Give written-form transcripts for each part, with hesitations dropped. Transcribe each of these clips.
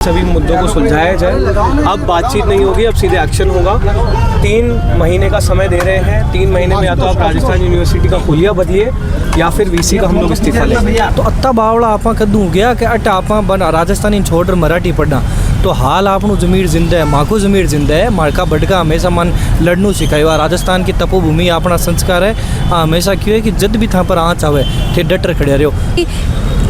सभी मुद्दों को सुलझाया जाए। अब बातचीत नहीं होगी, अब सीधे एक्शन होगा। 3 महीने का समय दे रहे हैं। 3 महीने में या तो आप राजस्थान यूनिवर्सिटी का हुलिया बदलिए या फिर वीसी का हम लोग इस्तीफा लेंगे। तो अत्ता बावड़ा आपा कदू गया कि अट आपा बन राजस्थानी छोड़ मराठी पढ़ना तो हाल आपनु जमीर जिंदा है, माको जमीर जिंदा है। माड़का बड़का हमेशा मन लड़नू सिखाया। राजस्थान की तपोभूमि अपना संस्कार है। हमेशा क्यों है कि जब भी था पर आँच आवे थे डटर खड़े रहो।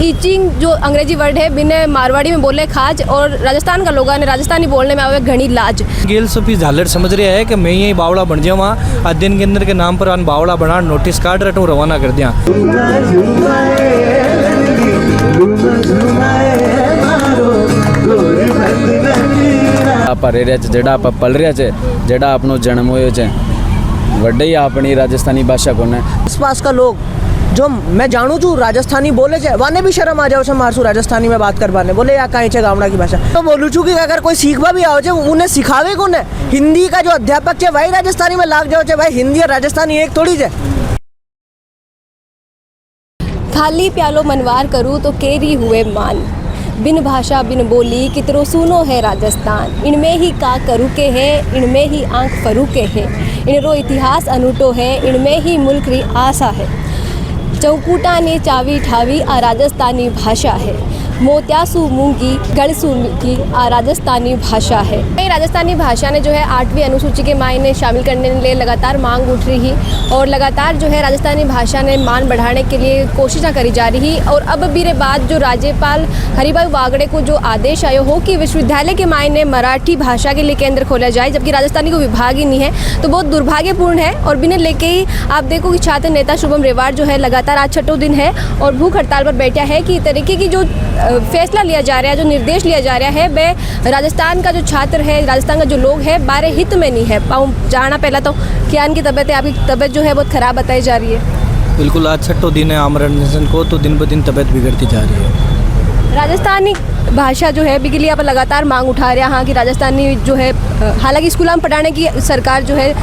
ईचिंग जो अंग्रेजी वर्ड है बिना मारवाड़ी में बोले खाज और राजस्थान का लोगों ने राजस्थानी बोलने में आवे घनी लाज। गेल सभी झालर समझ रहे है कि मैं यही बावड़ा बन जाऊँ। दिन के अंदर के नाम पर अन बावड़ा बना नोटिस कार्ड रटू रवाना कर दिया। आप रह रहा जेड़ा आप पल रहा है, जेड़ा अपनो जन्म होयो है वड्डे ही अपनी राजस्थानी भाषा को ने आसपास का लोग जो मैं जानू छू राजस्थानी बोले छे वाने भी शर्म आ जाओ छे मारसू राजस्थानी में बात करवाने। बोले या कहीं छे गामड़ा की भाषा तो बोलू छू कि अगर कोई सीखवा भी आओ छे उन्हें सिखावे को ने। हिंदी का जो अध्यापक छे वही राजस्थानी में लाग जाओ छे। भाई हिंदी और राजस्थानी एक थोड़ी छे। खाली प्यालो मनवार करूँ तो केरी हुए मान, बिन भाषा बिन बोली कितरो सुनो है राजस्थान। इनमें ही का करू के है, इनमें ही आंख फरू के है। इनरो इतिहास अनूठो है, इनमें ही मुल्क री आशा है। चौकूटा ने चावी ठावी आ राजस्थानी भाषा है। मोत्यासू मूंगी गड़सू की आ राजस्थानी भाषा है। राजस्थानी भाषा ने जो है 8वीं अनुसूची के मायने शामिल करने के लिए लगातार मांग उठ रही और लगातार जो है राजस्थानी भाषा ने मान बढ़ाने के लिए कोशिशें करी जा रही। और अब मेरे बाद जो राज्यपाल हरिभाई वागड़े को जो आदेश आयो हो कि विश्वविद्यालय के मायने मराठी भाषा के लिए केंद्र खोला जाए जबकि राजस्थानी को विभाग ही नहीं है तो बहुत दुर्भाग्यपूर्ण है। और बिना लेके ही आप देखो कि छात्र नेता शुभम रेवाड़ जो है लगातार आज 6ठो दिन है और भूख हड़ताल पर बैठा है कि तरीके की जो फैसला लिया जा रहा है, जो निर्देश लिया जा रहा है वह राजस्थान का जो छात्र है, राजस्थान का जो लोग है बारे हित में नहीं है। जाना पहला तो कियान की तबीयत है, आपकी तबीयत जो है बहुत ख़राब बताई जा रही है। बिल्कुल आज 6ठो दिन है आमरण अनशन को तो दिन ब दिन तबीयत बिगड़ती जा रही है। राजस्थानी भाषा जो है बिके लिए आप लगातार मांग उठा रहे हैं हाँ कि राजस्थानी जो है हालांकि स्कूल में पढ़ाने की सरकार जो है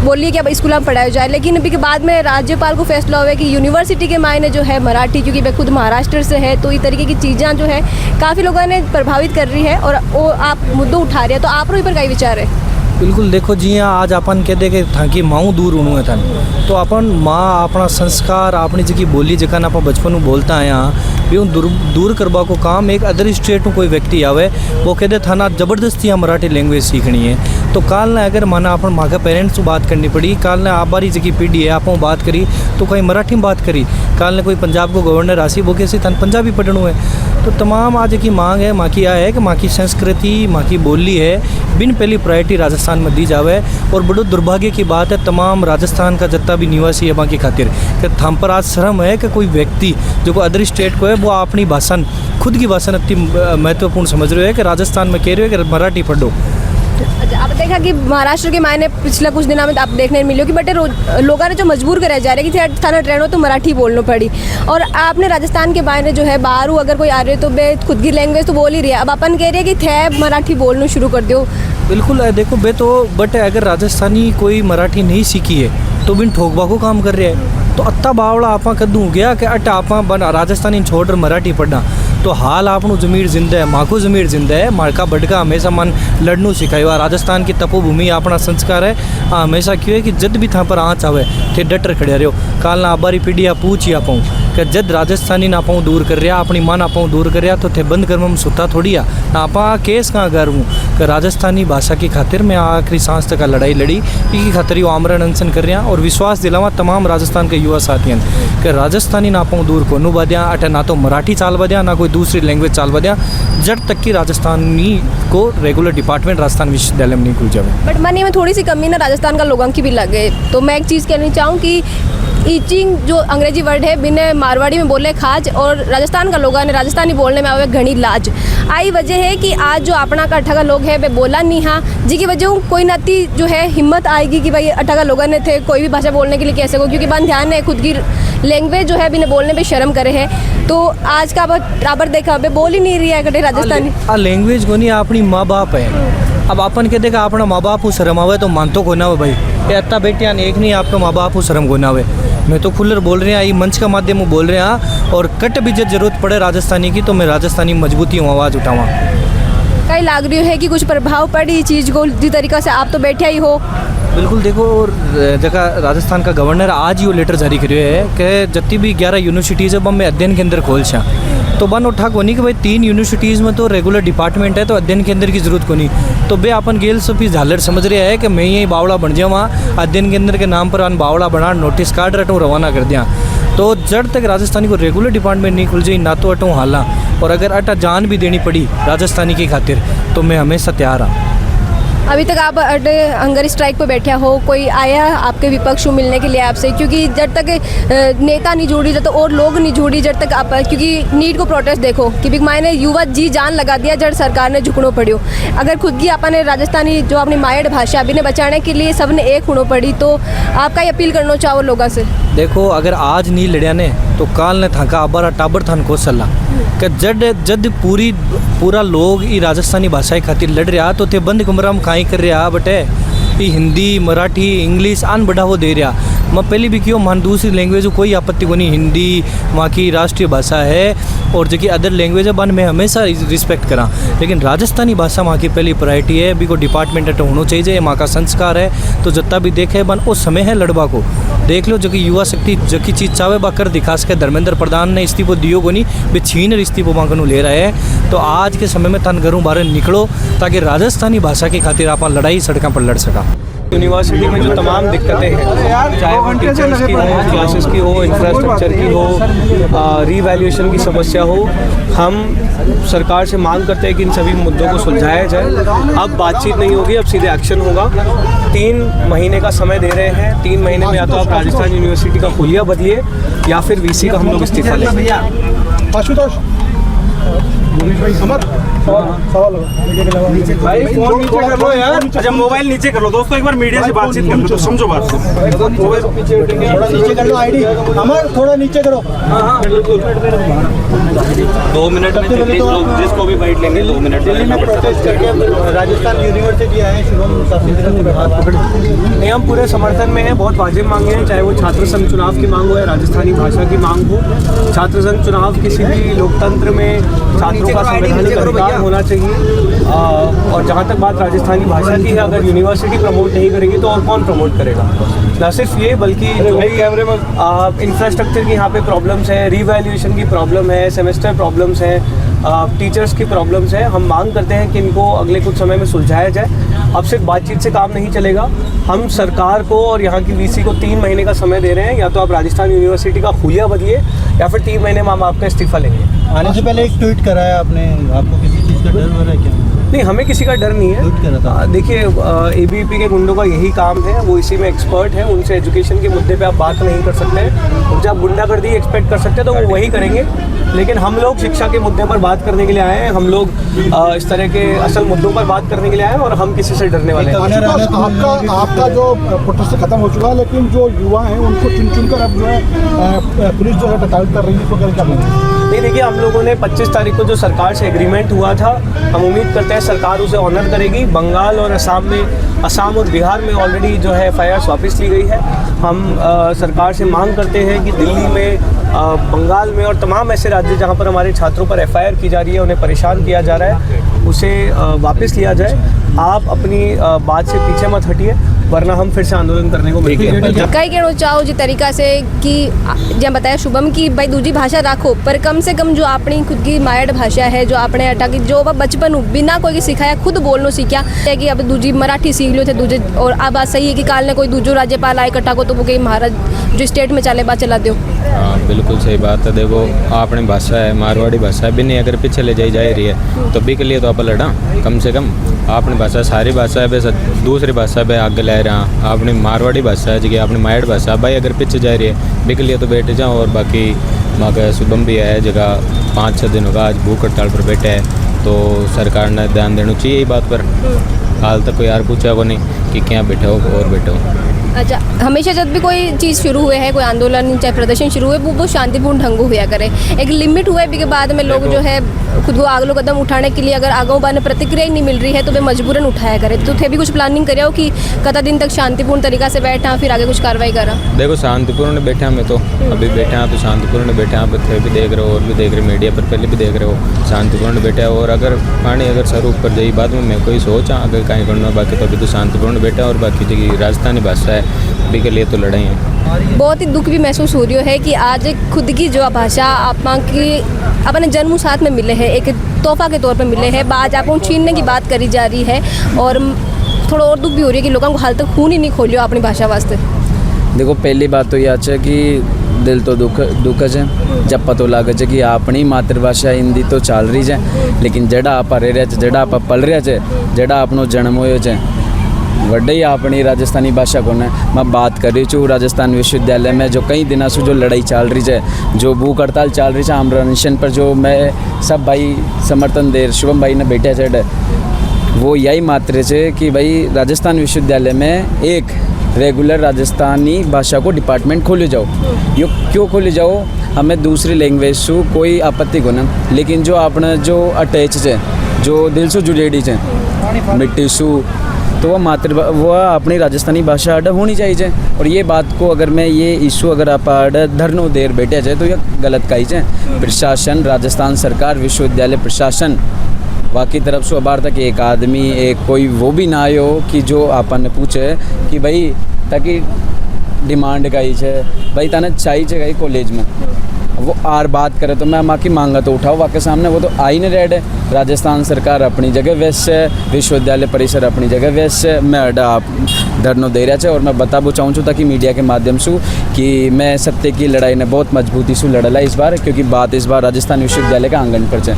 बोलिए कि अब स्कूल में पढ़ाया जाए लेकिन अभी के बाद में राज्यपाल को फैसला हुआ कि यूनिवर्सिटी के मायने जो है मराठी क्योंकि मैं खुद महाराष्ट्र से है तो इस तरीके की चीज़ें जो है काफ़ी लोगों ने प्रभावित कर रही है और वो आप मुद्दों उठा रहे हैं तो आप लोगों पर कई विचार है। बिल्कुल देखो जी हाँ आज अपन कहते कि था कि माऊ दूर उणु है थन तो अपन माँ अपना संस्कार अपनी जी बोली जखन आप बचपन में बोलता है यहाँ भी दूर करवा को काम एक अदर स्टेट में कोई व्यक्ति आवे वो कहते था ना जबरदस्ती यहाँ मराठी लैंग्वेज सीखनी है तो काल ने अगर माना अपन माँ के पेरेंट्स से बात करनी पड़ी काल ने आबारी जी पीढ़ी है आप बात करी तो कहीं मराठी में बात करी काल ने कोई पंजाब को गवर्नर आसी वो कैसे थन पंजाबी पढ़नू है तो तमाम आज की मांग है माँ की है कि माँ की संस्कृति माँ की बोली है बिन पहली प्रायोरिटी राजस्थान में दी जावे। और बड़ो दुर्भाग्य की बात है तमाम राजस्थान का जितना भी निवासी है बाकी खातिर कि थम पर आज शर्म है कि कोई व्यक्ति जो अदर स्टेट को है वो अपनी भाषा खुद की भाषा इतनी महत्वपूर्ण समझ रहे हो है कि राजस्थान में कह रहे हो कि मराठी पढ़ो। आप देखा कि महाराष्ट्र के मायने पिछले कुछ दिनों में आप देखने मिलो कि बटे लोगों ने जो मजबूर कराया जा रहा है कि थाना ट्रेन हो तो मराठी बोलना पड़ी और आपने राजस्थान के मायने जो है बाहर अगर कोई आ रहे तो बे खुद की लैंग्वेज तो बोल ही रही है। अब अपन कह रहे हैं कि थे मराठी बोलना शुरू कर दो। बिल्कुल देखो बे तो बट अगर राजस्थानी कोई मराठी नहीं सीखी है तो बिन ठोकबा को काम कर रहे हैं तो अत्ता बावड़ा आपा कदू गया कि अट आपा बन राजस्थानी छोड़ मराठी पढ़ना तो हाल आपनु जमीर जिंदा है, माको जमीर जिंदा है। माड़का बड़का हमेशा मन लड़नू सिखाया। राजस्थान की तपोभूमि अपना संस्कार है। हमेशा क्यों है कि जब भी था पर आँच आवे थे डटर खड़े रहो। काल ना आबारी पीढ़ी पूछ ही पाऊँ कि जद राजस्थानी ना पाऊँ दूर कर रहा अपनी माँ ना पाऊँ दूर कर रहा तो थे बंद कर्म में सुता थोड़ी आ ना आपा केस कहाँ कर हूँ कि राजस्थानी भाषा की खातिर मैं आखिरी सांस तक लड़ाई लड़ी की खातिर वो आमरण अनशन कर रहा और विश्वास दिलावा तमाम राजस्थान के युवा साथियों कि राजस्थानी ना पाऊँ दूर को नु बद्या अटे ना तो मराठी चाल बद्या ना कोई दूसरी लैंग्वेज चाल बद्या जट तक की राजस्थानी को रेगुलर डिपार्टमेंट राजस्थान विश्वविद्यालय में नहीं खुल जाए। बट मनी में थोड़ी सी कमी ना राजस्थान का लोगों की भी लगे तो मैं एक चीज़ कहनी चाहूँ कि ईचिंग जो अंग्रेजी वर्ड है बिना मारवाड़ी में बोले खाज और राजस्थान का लोगों ने राजस्थानी बोलने में आवे घनी लाज। आई वजह है कि आज जो अपना का अठा का लोग है वे बोला नहीं हाँ जी की वजह कोई नाती जो है हिम्मत आएगी कि भाई अठा का लोगों ने थे कोई भी भाषा बोलने के लिए कैसे को क्योंकि बन ध्यान है खुद की लैंग्वेज जो है बिना बोलने पे शर्म करे है तो आज का बराबर देखा वे बोल ही नहीं रही है कटे राजस्थानी लैंग्वेज को नहीं अपनी माँ बाप है। अब अपन के देखा अपना माँ बाप शर्म आवे तो मानतो को ना हो भाई ये अत्ता बेटियान एक नहीं आपका माँ बाप शर्म को ना आवे मैं तो खुलर बोल रहे हैं ये मंच का माध्यम में बोल रहे हैं और कट भी जब जरूरत पड़े राजस्थानी की तो मैं राजस्थानी मजबूती हूँ आवाज़ उठावा। नहीं लाग रही है कि कुछ प्रभाव पड़ी चीज़ को जिस तरीका से आप तो बैठे ही हो? बिल्कुल देखो, और जगह राजस्थान का गवर्नर आज ही वो लेटर जारी करियो है कि जितनी भी 11 यूनिवर्सिटीज़ है मैं अध्ययन के अंदर खोल छा, तो बन उठा को नहीं कि भाई 3 यूनिवर्सिटीज़ में तो रेगुलर डिपार्टमेंट है तो अध्ययन के अंदर की जरूरत को नहीं, तो बे अपन गेल से भी झालर समझ रहे हैं कि मैं यही बावड़ा बन जाऊँ वहाँ अध्ययन के अंदर के नाम पर अन बावड़ा बना नोटिस कार्ड रटूँ रवाना कर दिया। तो जब तक राजस्थानी को रेगुलर डिपार्टमेंट नहीं खुल जाए ना तो अटूँ हाला, और अगर अटा जान भी देनी पड़ी राजस्थानी की खातिर तो मैं हमेशा तैयार हाँ। अभी तक आप हंगर स्ट्राइक पर बैठे हो, कोई आया आपके विपक्ष को मिलने के लिए आपसे? क्योंकि जब तक नेता नहीं जुड़ी, जब तक और लोग नहीं जुड़ी, जब तक आप, क्योंकि नीट को प्रोटेस्ट देखो कि भी मायने युवा जी जान लगा दिया जब सरकार ने झुकनो पड़ियो। अगर खुद की अपने राजस्थानी जो अपनी मायड़ भाषा अभी ने बचाने के लिए सब ने एक होना पड़ी, तो आपका ये अपील करना चाहो लोगों से? देखो, अगर आज नहीं लड़िया ने तो काल ने थाका अबारा टाबर थान को सलाह कि जद पूरा लोग ई राजस्थानी भाषा खातिर लड़ रहा तो थे बंद कमरा में काई कर रहा बटे ये हिंदी मराठी इंग्लिश आन बढ़ावो दे रहा। मैं पहले भी क्यों मान दूसरी लैंग्वेज कोई आपत्ति को नहीं, हिंदी वहाँ की राष्ट्रीय भाषा है और जो कि अदर लैंग्वेज है बन मैं हमेशा रिस्पेक्ट करा, लेकिन राजस्थानी भाषा वहाँ की पहली प्रायोरिटी है। भी को डिपार्टमेंट अट होना चाहिए, वहाँ का संस्कार है, तो जितना भी देखे बन वो समय है लड़वा को देख लो। जो कि युवा शक्ति जो की चीज़ चाहे बा कर दिखा सके। धर्मेंद्र प्रधान ने इस्तीफो दियो को नहीं, वे छीन इस्तीफो मांगनू ले रहे हैं। तो आज के समय में तन घरों बाहर निकलो ताकि राजस्थानी भाषा की खातिर आप लड़ाई सड़कों पर लड़ सका। यूनिवर्सिटी में जो तमाम दिक्कतें हैं, चाहे वो टीचर्स की हो, क्लासेस की हो, इंफ्रास्ट्रक्चर की हो, रीवैल्यूएशन की समस्या हो, हम सरकार से मांग करते हैं कि इन सभी मुद्दों को सुलझाया जाए। अब बातचीत नहीं होगी, अब सीधे एक्शन होगा। 3 महीने का समय दे रहे हैं, 3 महीने में या तो आप राजस्थान यूनिवर्सिटी का हुलिया बदलिए या फिर वीसी का हम लोग इस्तीफा लेंगे। भाई फोन नीचे कर लो यार, अच्छा मोबाइल नीचे कर लो दोस्तों, एक बार मीडिया से बातचीत कर लो तो समझो बात को। थोड़ा नीचे कर लो, आईडी अमर थोड़ा नीचे करो। हाँ बिल्कुल 2 मिनट में जिसको भी बाइट लेंगे 2 मिनट। दिल्ली में प्रोटेस्ट करके राजस्थान यूनिवर्सिटी आए नहीं, हम पूरे समर्थन में हैं। बहुत वाजिब मांगे हैं, चाहे वो छात्र संघ चुनाव की मांग हो या राजस्थानी भाषा की मांग हो। छात्र संघ चुनाव किसी भी लोकतंत्र में छात्रों का संवैधानिक अधिकार होना चाहिए। और जहाँ तक बात राजस्थानी भाषा की है, अगर यूनिवर्सिटी प्रमोट नहीं करेगी तो और कौन प्रमोट करेगा? न सिर्फ ये बल्कि जो कैमरे में इंफ्रास्ट्रक्चर की यहाँ पे प्रॉब्लम्स है, रीवैल्यूएशन की प्रॉब्लम है, सेमेस्टर प्रॉब्लम्स हैं, टीचर्स की प्रॉब्लम्स हैं। हम मांग करते हैं कि इनको अगले कुछ समय में सुलझाया जाए। अब सिर्फ बातचीत से काम नहीं चलेगा। हम सरकार को और यहाँ की वीसी को 3 महीने का समय दे रहे हैं, या तो आप राजस्थान यूनिवर्सिटी का हुलिया बदलिए या फिर 3 महीने में हम आपका इस्तीफा लेंगे। आने से पहले एक ट्वीट कराया आपने, आपको किसी चीज़ का डर हो रहा है क्या? नहीं, हमें किसी का डर नहीं है। देखिए, एबीवीपी के गुंडों का यही काम है, वो इसी में एक्सपर्ट है। उनसे एजुकेशन के मुद्दे पे आप बात नहीं कर सकते हैं। जब गुंडागर्दी एक्सपेक्ट कर सकते हैं तो वो वही करेंगे, लेकिन हम लोग शिक्षा के मुद्दे पर बात करने के लिए आए हैं। हम लोग इस तरह के असल मुद्दों पर बात करने के लिए आए हैं और हम किसी से डरने वाले हैं। आपका जो प्रोटेस्ट खत्म हो चुका है, लेकिन जो युवा हैं उनको चुन कर अब जो है पुलिस जो है प्रताड़ित कर रही है, इसको क्या बोलेंगे? नहीं, देखिए, हम लोगों ने 25 तारीख को जो सरकार से एग्रीमेंट हुआ था, हम उम्मीद करते हैं सरकार उसे ऑनर करेगी। बंगाल और असम और बिहार में ऑलरेडी जो है FIRs वापस ली गई है। हम सरकार से मांग करते हैं कि दिल्ली में, बंगाल में और तमाम ऐसे राज्य जहां पर हमारे छात्रों पर FIR की जा रही है, उन्हें परेशान किया जा रहा है, उसे वापस लिया जाए। आप अपनी बात से पीछे मत हटिए, वरना हम फिर से आंदोलन करने को मिलेंगे। कई कहना चाहो जिस तरीका से कि जब बताया शुभम की भाई दूसरी भाषा रखो, पर कम से कम जो अपनी खुद की मायड़ भाषा है, जो अपने अटा की जो बचपन बिना कोई सिखाया खुद बोलना सीखा है कि अब दूसरी मराठी सीख लो थे दूसरे। और अब बात सही है कि काल ने कोई दूसरो राज्यपाल आए कटा को तो वो कहीं महाराज जो स्टेट में चले बात चला दो। हाँ बिल्कुल सही बात है। देखो, अपनी भाषा है, मारवाड़ी भाषा है, भी नहीं अगर पीछे ले जाई जा रही है तो भी के लिए तो आप लड़ा कम से कम अपनी भाषा, सारी भाषा है बस दूसरी भाषा पे आगे ले रहा। अपनी मारवाड़ी भाषा है जी, अपनी मायड़ भाषा भाई अगर पीछे जा रही है भी के लिए तो बैठ जाओ। और बाकी वहाँ का शुभम भी है जगह 5-6 दिन होगा आज भूख हड़ताल पर बैठे है, तो सरकार ने ध्यान देना चाहिए इस बात पर। हाल तक कोई यार पूछा को नहीं कि क्या बैठे हो और बैठे हो। अच्छा, हमेशा जब भी कोई चीज़ शुरू हुए है, कोई आंदोलन चाहे प्रदर्शन शुरू हुए, वो शांतिपूर्ण ढंग हुआ करे। एक लिमिट हुए भी के बाद में लोग जो है खुद को आगलो कदम उठाने के लिए अगर आगों बाने प्रतिक्रिया ही नहीं मिल रही है तो वे मजबूरन उठाया करे। तो थे भी कुछ प्लानिंग करे हो कि कता दिन तक शांतिपूर्ण तरीका से बैठा फिर आगे कुछ कार्रवाई करा? देखो शांतिपूर्ण बैठे हैं, मैं तो अभी बैठे हैं तो शांतिपूर्ण बैठे हैं, आप थे भी देख रहे हो और भी देख रहे हो, मीडिया पर पहले भी देख रहे हो, शांतिपूर्ण बैठे हैं। और अगर पानी अगर सर ऊपर जाई बाद में मैं कोई सोचा अगर कहीं करना, बाकी तो अभी तो शांतिपूर्ण बैठा है। और बाकी जो राजस्थानी भाषा है अभी के लिए तो लड़ाई है। बहुत ही दुख भी महसूस हो रही है कि आज खुद की जो भाषा आपा की अपने जन्म साथ में मिले हैं, एक तोहफा के तौर पर मिले हैं, आज आप छीनने की बात करी जा रही है। और थोड़ा और दुख भी हो रही है कि लोगों को हाल तक खून ही नहीं खोलियो अपनी भाषा वास्ते। देखो पहली बात तो यह है कि दिल तो दुख है जब पता लगे कि अपनी मातृभाषा हिंदी तो चल रही है, लेकिन जड़ा आप रह रहे जड़ा आप पल रहे जड़ा अपनो जन्म हो वड्डे ही अपनी राजस्थानी भाषा को ने मैं बात कर रही हूँ। राजस्थान विश्वविद्यालय में जो कई दिनों से जो लड़ाई चल रही है, जो भूख हड़ताल चल रही है, आमरण पर जो मैं सब भाई समर्थन दे शुभम भाई ने बैठे चढ़ वो यही मात्र है कि भाई राजस्थान विश्वविद्यालय में एक रेगुलर राजस्थानी भाषा को डिपार्टमेंट खोले जाओ। यो क्यों खोले जाओ, हमें दूसरी लैंग्वेज से कोई आपत्ति को ना, लेकिन जो अपना जो अटैच है जो दिल से जुड़ेड़ी है मिट्टी सु तो वह अपनी राजस्थानी भाषा अड होनी चाहिए। और ये बात को अगर मैं ये इशू अगर आप अड धरनो देर बैठे जाए तो यह गलत कही है। प्रशासन राजस्थान सरकार विश्वविद्यालय प्रशासन वाकई तरफ से अबार तक एक आदमी एक कोई वो भी ना आयो कि जो आपने पूछे कि भाई ताकि डिमांड कही है भाई तने चाहिए कहीं कॉलेज में वो आर बात करे तो मैं माँ की मांगा तो उठाओ वाके सामने, वो तो आई नहीं रेड है। राजस्थान सरकार अपनी जगह व्यस्त है, विश्वविद्यालय परिसर अपनी जगह व्यस्त है, मैं अड्डा आप धरनो दे रहा है। और मैं बताबो चाहूँ छूँ ताकि मीडिया के माध्यम से कि मैं सत्य की लड़ाई ने बहुत मजबूती से लड़ला इस बार, क्योंकि बात इस बार राजस्थान विश्वविद्यालय का आंगन पर है।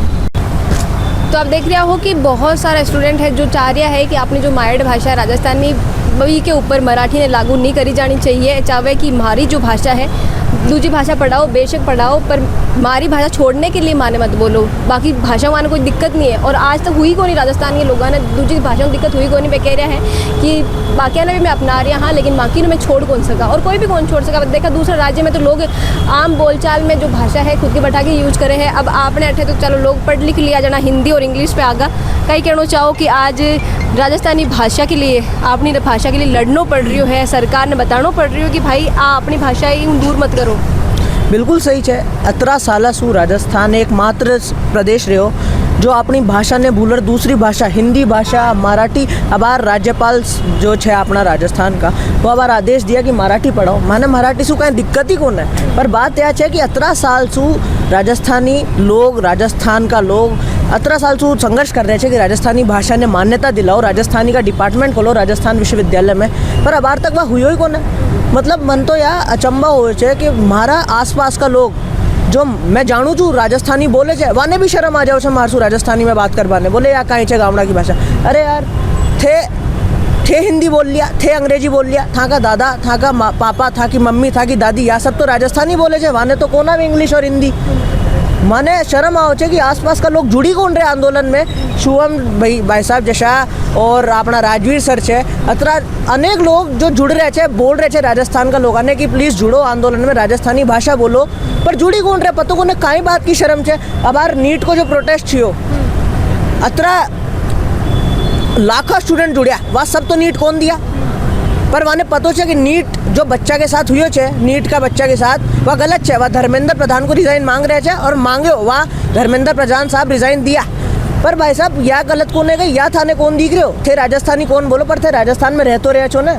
तो आप देख रहे हो कि बहुत सारा स्टूडेंट है जो चाह रहा है कि अपनी जो मायड भाषा है राजस्थानी वही के ऊपर मराठी ने लागू नहीं करी जानी चाहिए। चाहे कि हमारी जो भाषा है दूसरी भाषा पढ़ाओ बेशक पढ़ाओ, पर हमारी भाषा छोड़ने के लिए माने मत बोलो। बाकी भाषा माने कोई दिक्कत नहीं है। और आज तक हुई को नहीं राजस्थान के लोगों ने दूसरी भाषा में दिक्कत हुई को नहीं। मैं कह रहा है कि बाकी ने भी मैं अपना रहा हाँ, लेकिन बाकी ने मैं छोड़ कौन सका और कोई भी कौन छोड़ सका। देखा दूसरे राज्य में तो लोग आम बोलचाल में जो भाषा है खुद की बैठा के यूज करे हैं। अब आपने अठे तो चलो लोग पढ़ लिख लिया जाना हिंदी और इंग्लिश पे आगा। कई कहना चाहो कि आज राजस्थानी भाषा के लिए अपनी भाषा के लिए लड़ना पड़ रही है, सरकार ने बताना पड़ रही हो कि भाई अपनी भाषा ही दूर मत करो। बिल्कुल सही है। 18 साल सु राजस्थान एकमात्र प्रदेश रहो जो अपनी भाषा ने भूलर दूसरी भाषा हिंदी भाषा मराठी। अबार राज्यपाल जो है अपना राजस्थान का वो अबार आदेश दिया कि मराठी पढ़ाओ। माने मराठी से कहीं दिक्कत ही कौन है, पर बात यह है कि 18 साल सु राजस्थानी लोग राजस्थान का लोग 18 साल से संघर्ष कर रहे थे कि राजस्थानी भाषा ने मान्यता दिलाओ, राजस्थानी का डिपार्टमेंट खोलो राजस्थान विश्वविद्यालय में, पर अबार तक वह हुई ही कौन है। मतलब मन तो यह अचंबा हो कि हमारा आसपास का लोग जो मैं जानू छू राजस्थानी बोले छे वाने भी शर्म आ जाओ छे मारसू राजस्थानी में बात करवाने, बोले या कहीं छे गामड़ा की भाषा। अरे यार थे हिंदी बोल लिया, थे अंग्रेजी बोल लिया, था का दादा था का पापा था कि मम्मी था कि दादी, या सब तो राजस्थानी बोले छे, वाने तो कोना भी इंग्लिश और हिंदी। माने शर्म आओ छे कि आसपास का लोग जुड़ी कौन रहे आंदोलन में। शुभम भाई साहब जैसा और अपना राजवीर सर छे, अतरा अनेक लोग जो जुड़ रहे थे बोल रहे थे राजस्थान का लोग आने की प्लीज़ जुड़ो आंदोलन में, राजस्थानी भाषा बोलो, पर जुड़ी कौन रहे पतो को ने काई बात की शर्म छे। अब यार नीट को जो प्रोटेस्ट थियो अतरा लाखों स्टूडेंट जुड़िया, वह सब तो नीट कौन दिया, पर वाने पतो छे कि नीट जो बच्चा के साथ हुई छे नीट का बच्चा के साथ वह गलत है। वह धर्मेंद्र प्रधान को रिजाइन मांग रहे थे और मांगे वह धर्मेंद्र प्रधान साहब रिजाइन दिया, पर भाई साहब या गलत कोने गई या थाने कौन दिख रहे हो, थे राजस्थानी कौन बोलो, पर थे राजस्थान में रह तो रहे छो ना।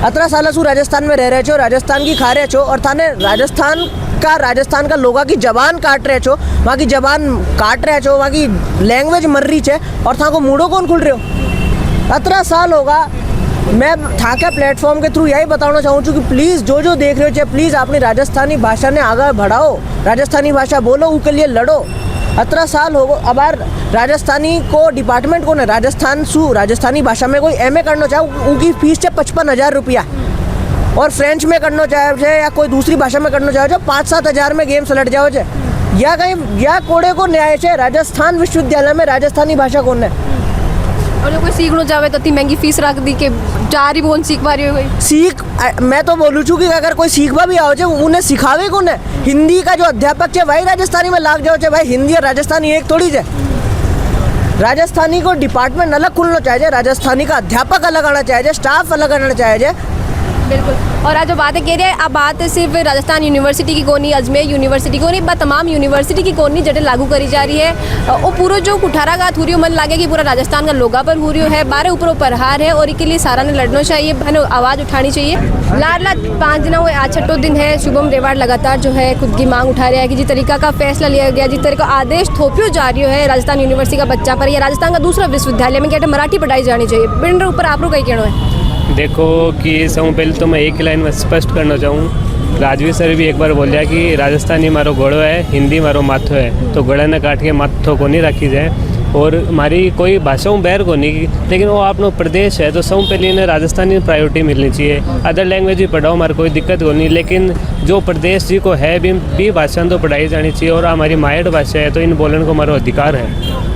18 साल से राजस्थान में रह रहे छो, राजस्थान की खा रहे छो और थाने राजस्थान का लोगों की जबान काट रहे छो, वहाँ की जबान काट रहे छो, वहाँ की लैंग्वेज मर रही है और था को मूडो कौन खुल रहे हो। 18 साल होगा। मैं था क्या प्लेटफॉर्म के थ्रू यही बताना चाहूँ कि प्लीज़ जो देख रहे हो चाहे प्लीज़ अपनी राजस्थानी भाषा ने आगे बढ़ाओ, राजस्थानी भाषा बोलो, उसके लिए लड़ो। 18 साल हो अब यार राजस्थानी को डिपार्टमेंट को ना राजस्थानी भाषा में कोई MA करना चाहे उनकी फीस है 55,000 रुपया, और फ्रेंच में करना चाहे या कोई दूसरी भाषा में करना चाहे 5-7 हज़ार में गेम सलट जाओ जे, या कहीं या कोड़े को न्याय है राजस्थान विश्वविद्यालय में राजस्थानी भाषा कौन है। और जो कोई सीखना चाहे तो इतनी महंगी फीस रख दी कि जा रही बोन सीख पा रही हो कोई सीख मैं तो बोलूँ छूँ कि अगर कोई सीखवा भी आओ छे उन्हें सिखावे कौन है हिंदी का जो अध्यापक है वही राजस्थानी में लाग जाओ छे भाई हिंदी और राजस्थानी एक थोड़ी है राजस्थानी को डिपार्टमेंट अलग खुलना चाहिए राजस्थानी का अध्यापक अलग आना चाहिए स्टाफ अलग आना चाहिए बिल्कुल और आज जो बातें कह रहे हैं अब बात सिर्फ राजस्थान यूनिवर्सिटी की कोनी अजमेर यूनिवर्सिटी को नहीं बस तमाम यूनिवर्सिटी की कोनी जटे लागू करी जा रही है वो पूरा जो कुठाराघात हो रही हो मन लागे कि पूरा राजस्थान का लोगा पर हो रही है बारह ऊपर प्रहार है और इसके लिए सारा ने लड़ना चाहिए है आवाज़ उठानी चाहिए लाडला 5 दिन हुए आज 6वां दिन है शुभम रेवाड़ लगातार जो है खुद की मांग उठा रहा है कि जिस तरीका का फैसला लिया गया जिस तरह का आदेश थोपियो जा रही है राजस्थान यूनिवर्सिटी का बच्चा पर या राजस्थान का दूसरा विश्वविद्यालय में कहते मराठी पढ़ाई जानी चाहिए बिन ऊपर आप लोग कहीं कहना है देखो कि सब पहले तो मैं एक लाइन में स्पष्ट करना चाहूँ राजवीर सर भी एक बार बोल दिया कि राजस्थानी मारो घोड़ो है हिंदी मारो माथो है तो घोड़ा ने काट के माथो को नहीं रखी जाए और हमारी कोई भाषाओं बैर को नहीं लेकिन वो अपना प्रदेश है तो सब पहले इन्हें राजस्थानी प्रायोरिटी मिलनी चाहिए अदर लैंग्वेज भी पढ़ाओ हमारे कोई दिक्कत को नहीं लेकिन जो प्रदेश जी को है भी भाषा तो पढ़ाई जानी चाहिए और हमारी मायट भाषा है तो इन बोलने को हमारा अधिकार है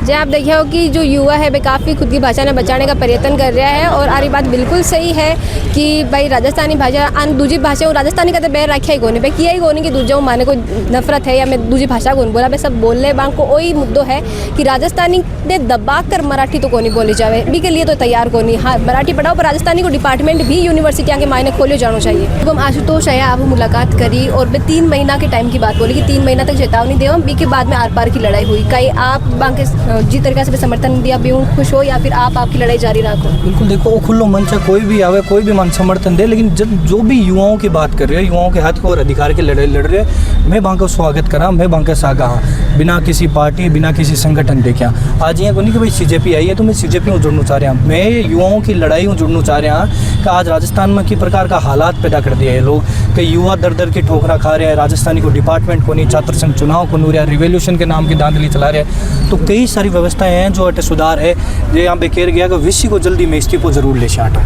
जहाँ आप देखिए हो कि जो युवा है वे काफ़ी खुद की भाषा ने बचाने का प्रयत्न कर रहा है और आरी बात बिल्कुल सही है कि भाई राजस्थानी भाषा अन दूसरी भाषा राजस्थानी का तो बैर रखा ही कोनी भाई किया ही कोनी कि दूजा माने को नफरत है या मैं दूसरी भाषा को बोला भाई सब बोल रहे बांग को वही मुद्दो है कि राजस्थानी ने दबा कर मराठी तो कोनी बोली जाए बी के लिए तो तैयार कोनी हाँ मराठी पढ़ाओ पर राजस्थानी को डिपार्टमेंट भी यूनिवर्सिटी के मायने खोलो जाना चाहिए तो हम आशुतोष है आप मुलाकात करी और मैं 3 महीना के टाइम की बात बोली कि 3 महीना तक चेतावनी दे बी के बाद में आर पार की लड़ाई हुई कई आप बांग जिस तरीके से समर्थन दिया भी हूँ खुश हो या फिर आप आपकी लड़ाई जारी रखो बिल्कुल देखो वो खुल्लो मंच है कोई भी आवे कोई भी मन समर्थन दे लेकिन जब जो भी युवाओं की बात कर रहे हैं युवाओं के हक और अधिकार की लड़ाई लड़ रहे हैं मैं वहाँ का स्वागत करा मैं वहाँ का सागा हाँ बिना किसी पार्टी बिना किसी संगठन देखा आज यहाँ को नहीं कि भाई CJP आई है तो मैं CJP में जुड़ना चाह रहा हूँ मैं युवाओं की लड़ाई में जुड़ना चाह रहा हूँ कि आज राजस्थान में की प्रकार का हालात पैदा कर दिया है लोग कि युवा दर दर की ठोकरा खा रहे हैं राजस्थानी को डिपार्टमेंट को नहीं छात्र संघ चुनाव को नहीं रिवोल्यूशन के नाम की धांधली चला रहे हैं तो कई सारी व्यवस्थाएं हैं जो अटे सुधार है जो यहाँ पे कह गया कि विश्व को जल्दी में इस्तीफो जरूर ले शाटा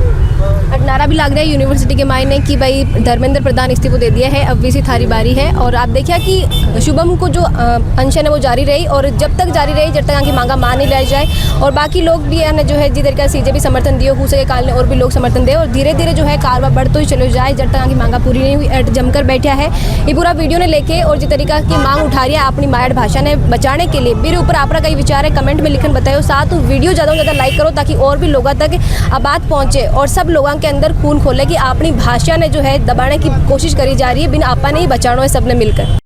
नारा भी लग रहा है यूनिवर्सिटी के मायने कि भाई धर्मेंद्र प्रधान इस्तीफा दे दिया है अब वीसी थारी बारी है और आप देखिए कि शुभम को जो अनशन है वो जारी रही और जब तक जारी रही जब तक की मांगा मान नहीं लाई जाए और बाकी लोग भी है जो है जिस तरीके से CJP समर्थन दिए हो सके काल ने और भी लोग समर्थन दे और धीरे धीरे जो है कारवा बढ़ते ही चलो जाए जब तक की मांगा पूरी नहीं हुई जमकर बैठा है ये पूरा वीडियो ने लेके और जिस तरीका की मांग उठा रही है अपनी मायट भाषा ने बचाने के लिए मेरे ऊपर आपका कई विचार है कमेंट में लिखन बताओ साथ वीडियो ज़्यादा से ज़्यादा लाइक करो ताकि और भी लोगों तक बात पहुँचे और सब लोगों के अंदर खून खोले कि अपनी भाषा ने जो है दबाने की कोशिश करी जा रही है बिना आपा ने ही बचाना है सबने मिलकर